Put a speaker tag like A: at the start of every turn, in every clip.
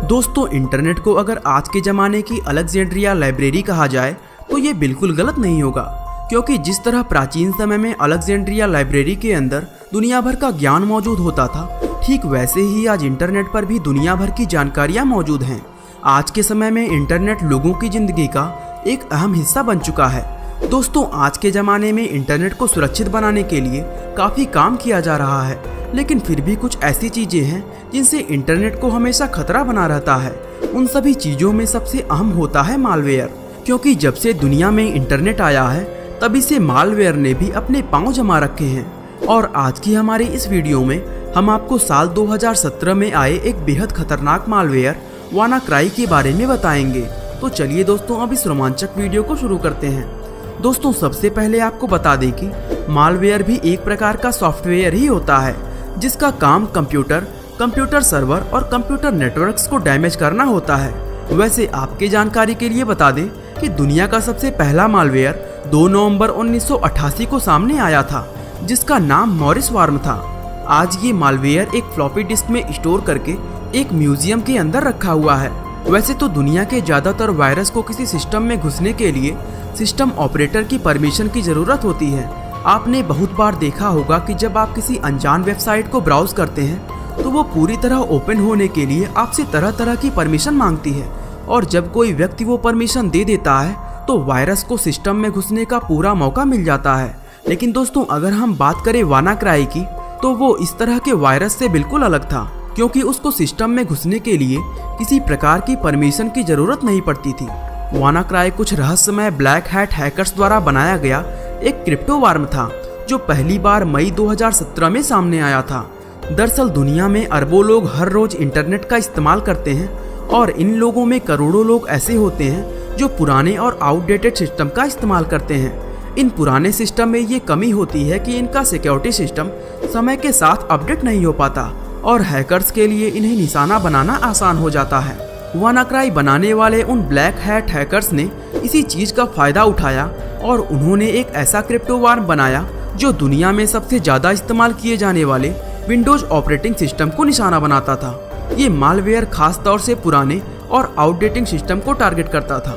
A: दोस्तों, इंटरनेट को अगर आज के ज़माने की अलेक्जेंड्रिया लाइब्रेरी कहा जाए तो ये बिल्कुल गलत नहीं होगा, क्योंकि जिस तरह प्राचीन समय में अलेक्जेंड्रिया लाइब्रेरी के अंदर दुनिया भर का ज्ञान मौजूद होता था, ठीक वैसे ही आज इंटरनेट पर भी दुनिया भर की जानकारियाँ मौजूद हैं। आज के समय में इंटरनेट लोगों की ज़िंदगी का एक अहम हिस्सा बन चुका है। दोस्तों, आज के ज़माने में इंटरनेट को सुरक्षित बनाने के लिए काफ़ी काम किया जा रहा है, लेकिन फिर भी कुछ ऐसी चीज़ें हैं जिनसे इंटरनेट को हमेशा खतरा बना रहता है। उन सभी चीज़ों में सबसे अहम होता है मालवेयर, क्योंकि जब से दुनिया में इंटरनेट आया है तभी से मालवेयर ने भी अपने पांव जमा रखे हैं। और आज की हमारी इस वीडियो में हम आपको साल 2017 में आए एक बेहद खतरनाक मालवेयर वानाक्राई के बारे में बताएंगे। तो चलिए दोस्तों, अब इस रोमांचक वीडियो को शुरू करते हैं। दोस्तों, सबसे पहले आपको बता दें कि मालवेयर भी एक प्रकार का सॉफ्टवेयर ही होता है जिसका काम कंप्यूटर सर्वर और कंप्यूटर नेटवर्क्स को डैमेज करना होता है। वैसे आपके जानकारी के लिए बता दें कि दुनिया का सबसे पहला मालवेयर 2 नवंबर 1988 को सामने आया था, जिसका नाम मॉरिस वार्म था। आज ये मालवेयर एक फ्लॉपी डिस्क में स्टोर करके एक म्यूजियम के अंदर रखा हुआ है। वैसे तो दुनिया के ज़्यादातर वायरस को किसी सिस्टम में घुसने के लिए सिस्टम ऑपरेटर की परमिशन की ज़रूरत होती है। आपने बहुत बार देखा होगा कि जब आप किसी अनजान वेबसाइट को ब्राउज करते हैं तो वो पूरी तरह ओपन होने के लिए आपसे तरह तरह की परमिशन मांगती है, और जब कोई व्यक्ति वो परमिशन दे देता है तो वायरस को सिस्टम में घुसने का पूरा मौका मिल जाता है। लेकिन दोस्तों, अगर हम बात करें वानाक्राई की, तो वो इस तरह के वायरस से बिल्कुल अलग था, क्योंकि उसको सिस्टम में घुसने के लिए किसी प्रकार की परमिशन की जरूरत नहीं पड़ती थी। वानाक्राई कुछ रहस्यमय ब्लैक हैट हैकर्स द्वारा बनाया गया एक क्रिप्टो वार्म था, जो पहली बार मई 2017 में सामने आया था। दरअसल दुनिया में अरबों लोग हर रोज इंटरनेट का इस्तेमाल करते हैं, और इन लोगों में करोड़ों लोग ऐसे होते हैं जो पुराने और आउटडेटेड सिस्टम का इस्तेमाल करते हैं। इन पुराने सिस्टम में ये कमी होती है कि इनका सिक्योरिटी सिस्टम समय के साथ अपडेट नहीं हो पाता, और हैकर्स के लिए इन्हें निशाना बनाना आसान हो जाता है। वानाक्राई बनाने वाले उन ब्लैक हैट हैकर्स ने इसी चीज का फायदा उठाया और उन्होंने एक ऐसा क्रिप्टो वार्म बनाया जो दुनिया में सबसे ज्यादा इस्तेमाल किए जाने वाले विंडोज ऑपरेटिंग सिस्टम को निशाना बनाता था। ये मालवेयर खास तौर से पुराने और आउटडेटिंग सिस्टम को टारगेट करता था।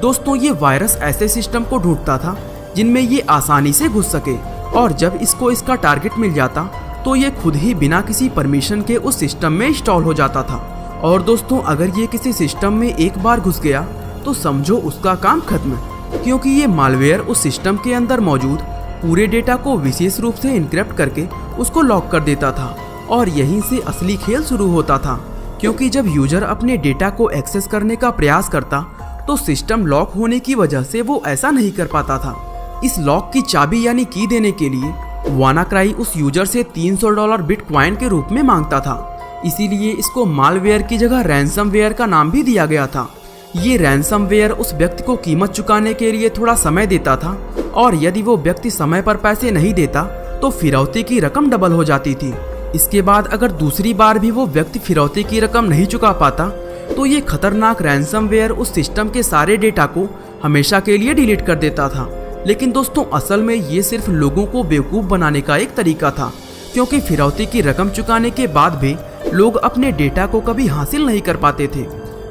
A: दोस्तों, ये वायरस ऐसे सिस्टम को ढूंढता था जिनमें ये आसानी से घुस सके, और जब इसको इसका टारगेट मिल जाता तो ये खुद ही बिना किसी परमिशन के उस सिस्टम में इंस्टॉल हो जाता था। और दोस्तों, अगर ये किसी सिस्टम में एक बार घुस गया तो समझो उसका काम खत्म, क्योंकि ये मालवेयर उस सिस्टम के अंदर मौजूद पूरे डेटा को विशेष रूप से इनक्रिप्ट करके उसको लॉक कर देता था। और यहीं से असली खेल शुरू होता था, क्योंकि जब यूजर अपने डेटा को एक्सेस करने का प्रयास करता तो सिस्टम लॉक होने की वजह से वो ऐसा नहीं कर पाता था। इस लॉक की चाबी यानी की देने के लिए वानाक्राई उस यूजर से $300 बिटकॉइन के रूप में मांगता था। इसीलिए इसको मालवेयर की जगह रैंसमवेयर का नाम भी दिया गया था। ये रैंसमवेयर उस व्यक्ति को कीमत चुकाने के लिए थोड़ा समय देता था, और यदि वो व्यक्ति समय पर पैसे नहीं देता तो फिरौती की रकम डबल हो जाती थी। इसके बाद अगर दूसरी बार भी वो व्यक्ति फिरौती की रकम नहीं चुका पाता तो ये खतरनाक रैंसमवेयर उस सिस्टम के सारे डेटा को हमेशा के लिए डिलीट कर देता था। लेकिन दोस्तों, असल में ये सिर्फ लोगों को बेवकूफ़ बनाने का एक तरीका था, क्योंकि फिरौती की रकम चुकाने के बाद भी लोग अपने डेटा को कभी हासिल नहीं कर पाते थे।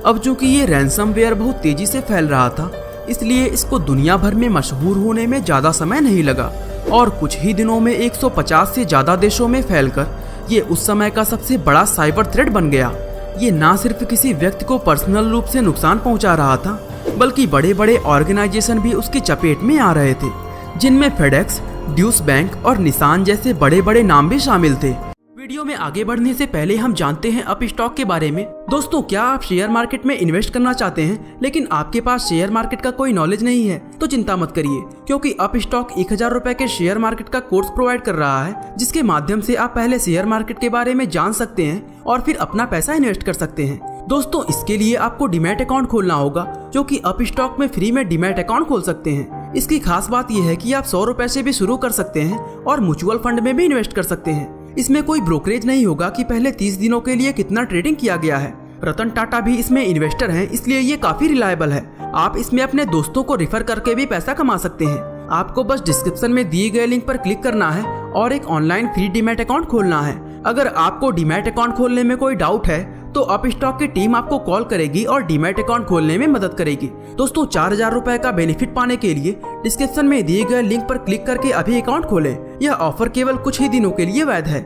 A: अब चूंकि ये रैंसमवेयर बहुत तेजी से फैल रहा था, इसलिए इसको दुनिया भर में मशहूर होने में ज़्यादा समय नहीं लगा, और कुछ ही दिनों में 150 से ज़्यादा देशों में फैलकर ये उस समय का सबसे बड़ा साइबर थ्रेट बन गया। ये ना सिर्फ किसी व्यक्ति को पर्सनल रूप से नुकसान पहुंचा रहा था, बल्कि बड़े बड़े ऑर्गेनाइजेशन भी उसकी चपेट में आ रहे थे, जिनमें फेडेक्स, ड्यूस बैंक और निसान जैसे बड़े बड़े नाम भी शामिल थे। वीडियो में आगे बढ़ने से पहले हम जानते हैं अपस्टॉक के बारे में। दोस्तों, क्या आप शेयर मार्केट में इन्वेस्ट करना चाहते हैं लेकिन आपके पास शेयर मार्केट का कोई नॉलेज नहीं है? तो चिंता मत करिए, क्योंकि अपस्टॉक 1000 रुपए के शेयर मार्केट का कोर्स प्रोवाइड कर रहा है, जिसके माध्यम से आप पहले शेयर मार्केट के बारे में जान सकते हैं और फिर अपना पैसा इन्वेस्ट कर सकते हैं। दोस्तों, इसके लिए आपको डीमैट अकाउंट खोलना होगा, जो कि अपस्टॉक में फ्री में डीमैट अकाउंट खोल सकते हैं। इसकी खास बात यह है कि आप 100 रुपए से भी शुरू कर सकते हैं और म्यूचुअल फंड में भी इन्वेस्ट कर सकते हैं। इसमें कोई ब्रोकरेज नहीं होगा कि पहले 30 दिनों के लिए कितना ट्रेडिंग किया गया है। रतन टाटा भी इसमें इन्वेस्टर हैं, इसलिए ये काफी रिलायबल है। आप इसमें अपने दोस्तों को रेफर करके भी पैसा कमा सकते हैं। आपको बस डिस्क्रिप्शन में दिए गए लिंक पर क्लिक करना है और एक ऑनलाइन फ्री डीमैट अकाउंट खोलना है। अगर आपको डीमैट अकाउंट खोलने में कोई डाउट है तो अपस्टॉक की टीम आपको कॉल करेगी और डीमैट अकाउंट खोलने में मदद करेगी। दोस्तों 4000 रुपए का बेनिफिट पाने के लिए डिस्क्रिप्शन में दिए गए लिंक पर क्लिक करके अभी अकाउंट खोलें। यह ऑफर केवल कुछ ही दिनों के लिए वैध है।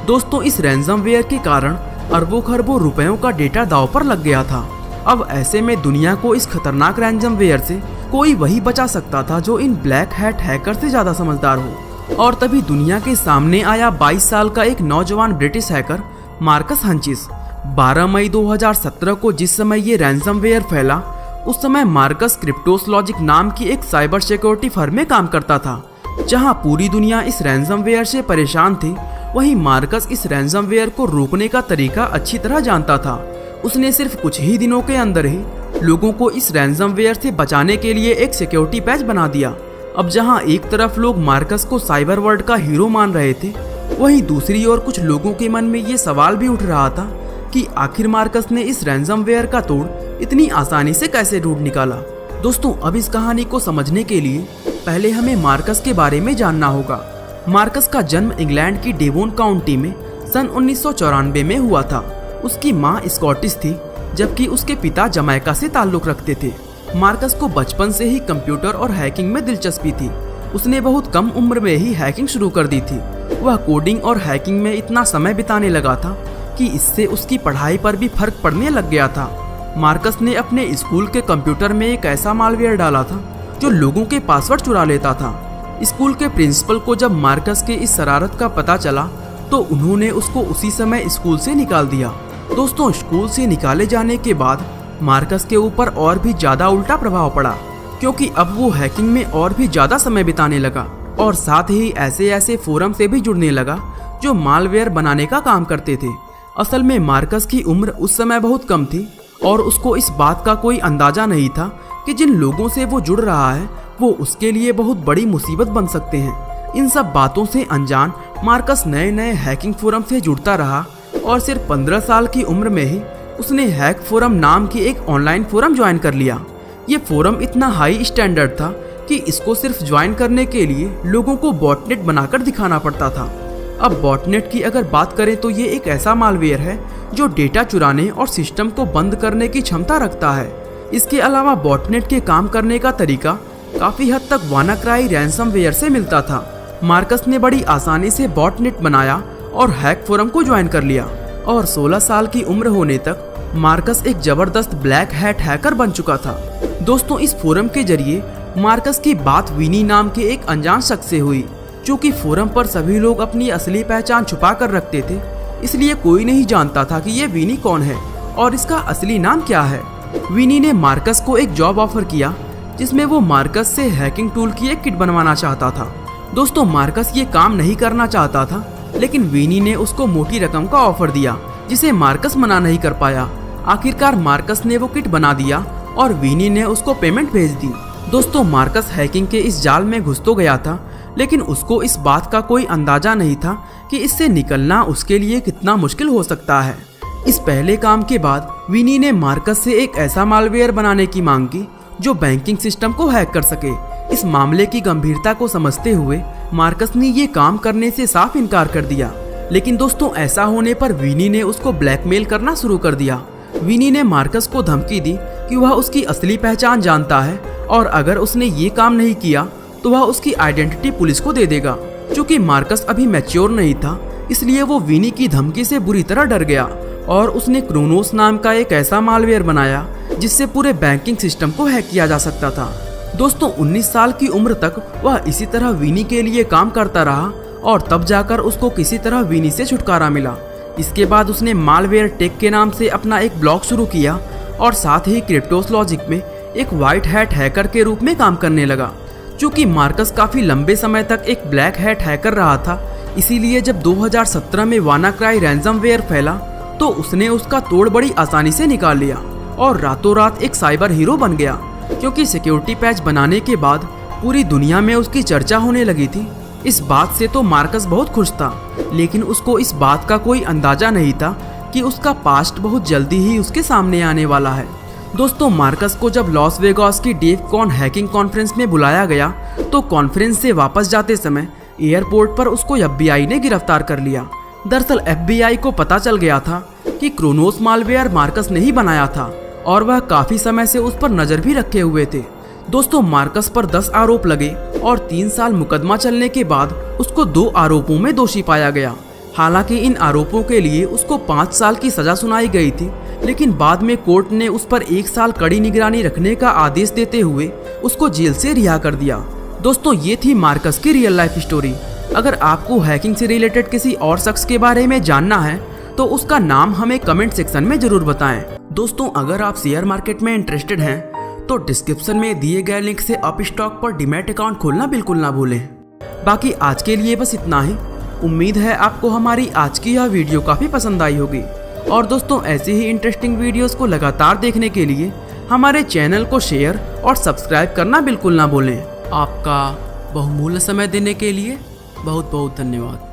A: दोस्तों इस रैंसमवेयर के कारण अरबों खरबों रुपयों का डेटा दांव पर लग गया था। अब ऐसे में दुनिया को इस खतरनाक रैंसमवेयर से कोई वही बचा सकता था जो इन ब्लैक हैट हैकर से ज्यादा समझदार हो। और तभी दुनिया के सामने आया 22 साल का एक नौजवान ब्रिटिश हैकर मार्कस हंचिस। 12 मई 2017 को जिस समय ये रैंसमवेयर फैला, उस समय मार्कस क्रिप्टोसलॉजिक नाम की एक साइबर सिक्योरिटी फर्म में काम करता था। जहां पूरी दुनिया इस रैंसमवेयर से परेशान थी, वहीं मार्कस इस रैंसमवेयर को रोकने का तरीका अच्छी तरह जानता था। उसने सिर्फ कुछ ही दिनों के अंदर ही लोगों को इस रैंसमवेयर से बचाने के लिए एक सिक्योरिटी पैच बना दिया। अब जहां एक तरफ लोग मार्कस को साइबर वर्ल्ड का हीरो मान रहे थे, वहीं दूसरी ओर कुछ लोगों के मन में ये सवाल भी उठ रहा था कि आखिर मार्कस ने इस रैंसमवेयर का तोड़ इतनी आसानी से कैसे ढूंढ निकाला। दोस्तों अब इस कहानी को समझने के लिए पहले हमें मार्कस के बारे में जानना होगा। मार्कस का जन्म इंग्लैंड की डेवोन काउंटी में सन 1994 में हुआ था। उसकी माँ स्कॉटिश थी, जबकि उसके पिता जमैका से ताल्लुक रखते थे। मार्कस को बचपन से ही कंप्यूटर और हैकिंग में दिलचस्पी थी। उसने बहुत कम उम्र में ही हैकिंग शुरू कर दी थी। वह कोडिंग और हैकिंग में इतना समय बिताने लगा था कि इससे उसकी पढ़ाई पर भी फर्क पड़ने लग गया था। मार्कस ने अपने स्कूल के कंप्यूटर में एक ऐसा मालवेयर डाला था जो लोगों के पासवर्ड चुरा लेता था। स्कूल के प्रिंसिपल को जब मार्कस के इस शरारत का पता चला तो उन्होंने उसको उसी समय स्कूल से निकाल दिया। दोस्तों स्कूल से निकाले जाने के बाद मार्कस के ऊपर और भी ज्यादा उल्टा प्रभाव पड़ा, क्योंकि अब वो हैकिंग में और भी ज्यादा समय बिताने लगा और साथ ही ऐसे ऐसे फोरम से भी जुड़ने लगा जो मालवेयर बनाने का काम करते थे। असल में मार्कस की उम्र उस समय बहुत कम थी और उसको इस बात का कोई अंदाजा नहीं था कि जिन लोगों से वो जुड़ रहा है वो उसके लिए बहुत बड़ी मुसीबत बन सकते हैं। इन सब बातों से अनजान मार्कस नए नए हैकिंग फोरम से जुड़ता रहा और सिर्फ 15 साल की उम्र में ही उसने हैक फोरम नाम की एक ऑनलाइन फोरम ज्वाइन कर लिया। ये फोरम इतना हाई स्टैंडर्ड था कि इसको सिर्फ ज्वाइन करने के लिए लोगों को बॉटनेट बनाकर दिखाना पड़ता था। अब बॉटनेट की अगर बात करें तो ये एक ऐसा मालवेयर है जो डेटा चुराने और सिस्टम को बंद करने की क्षमता रखता है। इसके अलावा बॉटनेट के काम करने का तरीका काफी हद तक वानाक्राई रैंसमवेयर से मिलता था। मार्कस ने बड़ी आसानी से बॉटनेट बनाया और हैक फोरम को ज्वाइन कर लिया और 16 साल की उम्र होने तक मार्कस एक जबरदस्त ब्लैक हैट हैकर बन चुका था। दोस्तों इस फोरम के जरिए मार्कस की बात विनी नाम के एक अनजान शख्स से हुई। चूँकि फोरम पर सभी लोग अपनी असली पहचान छुपा कर रखते थे, इसलिए कोई नहीं जानता था कि ये विनी कौन है और इसका असली नाम क्या है। विनी ने मार्कस को एक जॉब ऑफर किया जिसमें वो मार्कस से हैकिंग टूल की एक किट बनवाना चाहता था। दोस्तों मार्कस ये काम नहीं करना चाहता था, लेकिन विनी ने उसको मोटी रकम का ऑफर दिया जिसे मार्कस मना नहीं कर पाया। आखिरकार मार्कस ने वो किट बना दिया और विनी ने उसको पेमेंट भेज दी। दोस्तों मार्कस हैकिंग के इस जाल में घुस तो गया था, लेकिन उसको इस बात का कोई अंदाजा नहीं था कि इससे निकलना उसके लिए कितना मुश्किल हो सकता है। इस पहले काम के बाद विनी ने मार्कस से एक ऐसा मालवेयर बनाने की मांग की जो बैंकिंग सिस्टम को हैक कर सके। इस मामले की गंभीरता को समझते हुए मार्कस ने ये काम करने से साफ इनकार कर दिया। लेकिन दोस्तों ऐसा होने पर विनी ने उसको ब्लैकमेल करना शुरू कर दिया। विनी ने मार्कस को धमकी दी कि वह उसकी असली पहचान जानता है और अगर उसने ये काम नहीं किया तो वह उसकी आइडेंटिटी पुलिस को दे देगा। चूँकि मार्कस अभी मैच्योर नहीं था, इसलिए वो विनी की धमकी से बुरी तरह डर गया और उसने क्रोनोस नाम का एक ऐसा मालवेयर बनाया जिससे पूरे बैंकिंग सिस्टम को हैक किया जा सकता था। दोस्तों 19 साल की उम्र तक वह इसी तरह विनी के लिए काम करता रहा और तब जाकर उसको किसी तरह विनी से छुटकारा मिला। इसके बाद उसने मालवेयर टेक के नाम से अपना एक ब्लॉग शुरू किया और साथ ही क्रिप्टोसलॉजिक में एक व्हाइट हैट हैकर के रूप में काम करने लगा। चूँकि मार्कस काफी लंबे समय तक एक ब्लैक हैट हैकर रहा था, इसीलिए जब 2017 में वानाक्राई रैंसमवेयर फैला तो उसने उसका तोड़ बड़ी आसानी से निकाल लिया और रातों रात एक साइबर हीरो बन गया। क्योंकि सिक्योरिटी पैच बनाने के बाद पूरी दुनिया में उसकी चर्चा होने लगी थी। इस बात से तो मार्कस बहुत खुश था, लेकिन उसको इस बात का कोई अंदाजा नहीं था कि उसका पास्ट बहुत जल्दी ही उसके सामने आने वाला है। दोस्तों मार्कस को जब लॉस वेगास की डेवकॉन हैकिंग कॉन्फ्रेंस में बुलाया गया तो कॉन्फ्रेंस से वापस जाते समय एयरपोर्ट पर उसको FBI ने गिरफ्तार कर लिया। दरअसल FBI को पता चल गया था कि कि क्रोनोस मालवेयर मार्कस ने ही बनाया था और वह काफी समय से उस पर नजर भी रखे हुए थे। दोस्तों, मार्कस पर 10 आरोप लगे और 3 साल मुकदमा चलने के बाद उसको 2 आरोपों में दोषी पाया गया। हालांकि इन आरोपों के लिए उसको 5 साल की सजा सुनाई गई थी, लेकिन बाद में कोर्ट ने उस पर 1 साल कड़ी निगरानी रखने का आदेश देते हुए उसको जेल से रिहा कर दिया। दोस्तों, ये थी मार्कस की रियल लाइफ स्टोरी। अगर आपको हैकिंग से रिलेटेड किसी और शख्स के बारे में जानना है तो उसका नाम हमें कमेंट सेक्शन में जरूर बताएं। दोस्तों, अगर आप शेयर मार्केट में इंटरेस्टेड हैं तो डिस्क्रिप्शन में दिए गए लिंक से अपस्टॉक पर डीमैट अकाउंट खोलना बिल्कुल ना भूलें। बाकी आज के लिए बस इतना ही। उम्मीद है आपको हमारी आज की यह वीडियो काफ़ी पसंद आई होगी। और दोस्तों, ऐसे ही इंटरेस्टिंग वीडियोस को लगातार देखने के लिए हमारे चैनल को शेयर और सब्सक्राइब करना बिल्कुल ना भूलें। आपका बहुमूल्य समय देने के लिए बहुत बहुत धन्यवाद।